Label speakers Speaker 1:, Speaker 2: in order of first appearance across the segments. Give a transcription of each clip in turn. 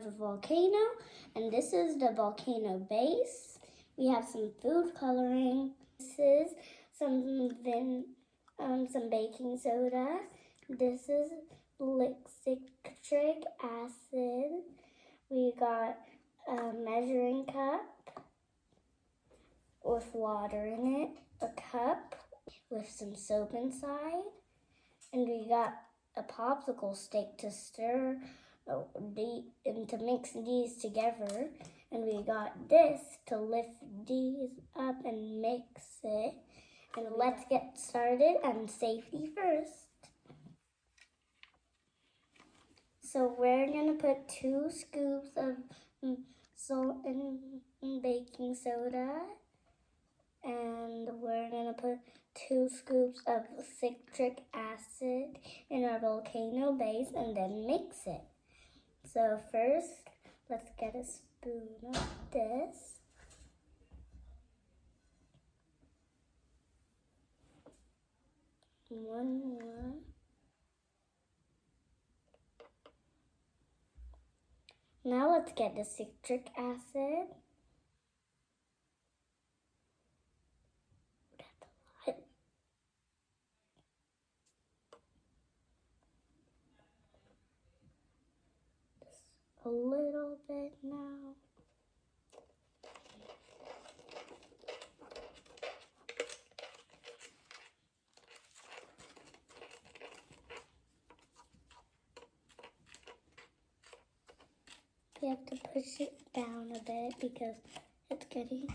Speaker 1: a volcano, and this is the volcano base. We have some food coloring. This is some baking soda. This is citric acid. We got a measuring cup with water in it, a cup with some soap inside, and we got a popsicle stick to stir and to mix these together, and we got this to lift these up and mix it. And let's get started, and safety first. So we're gonna put 2 scoops of salt and baking soda, and we're gonna put 2 scoops of citric acid in our volcano base and then mix it. So first, let's get a spoon of this. One more. Now let's get the citric acid. A little bit now. You have to push it down a bit because it's getting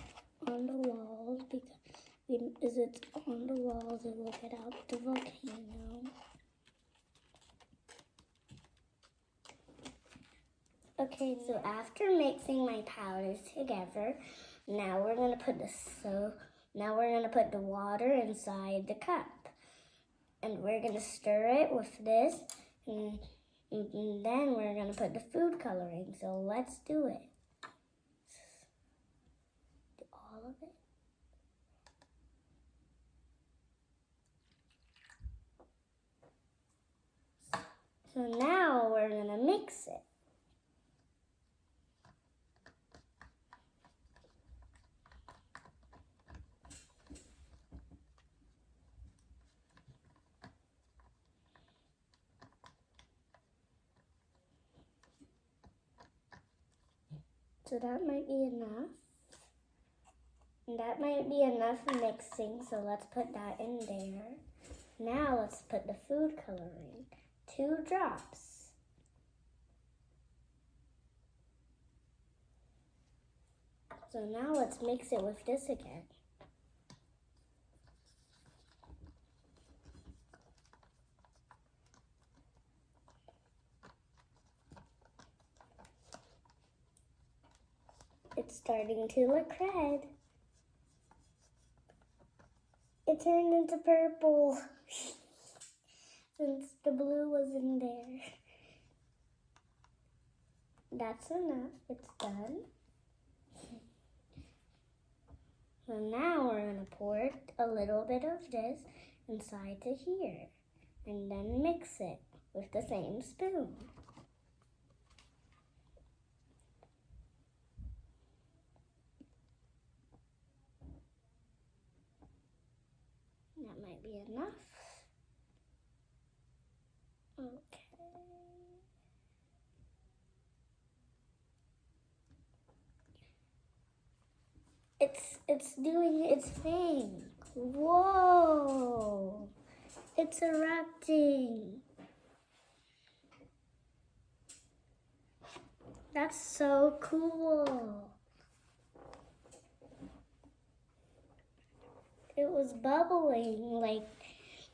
Speaker 1: on the walls. Because as it's on the walls, it will get out the volcano. Okay, so after mixing my powders together, now we're gonna put the water inside the cup, and we're gonna stir it with this, and then we're gonna put the food coloring. So let's do it. All of it. So now we're gonna mix it. So that might be enough. And that might be enough mixing, so let's put that in there. Now let's put the food coloring. 2 drops. So now let's mix it with this again. It's starting to look red. It turned into purple since the blue was in there. That's enough. It's done. So now we're going to pour a little bit of this inside to here and then mix it with the same spoon. That might be enough. Okay. It's doing its thing. Whoa! It's erupting. That's so cool. It was bubbling like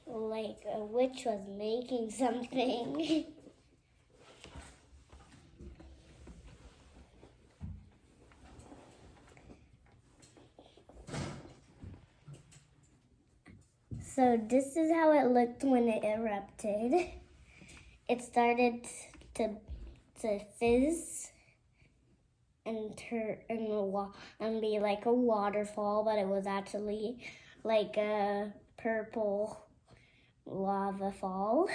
Speaker 1: a witch was making something. So this is how it looked when it erupted. It started to fizz and be like a waterfall, but it was actually like a purple lava fall.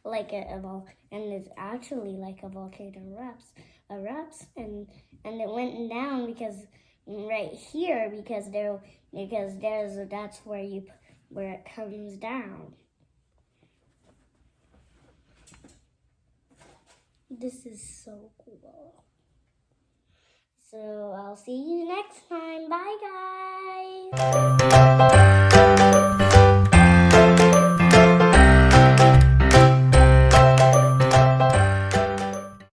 Speaker 1: and it's actually like a volcano erupts, and it went down because right here because that's where it comes down. This is so cool. So I'll see you next time. Bye, guys.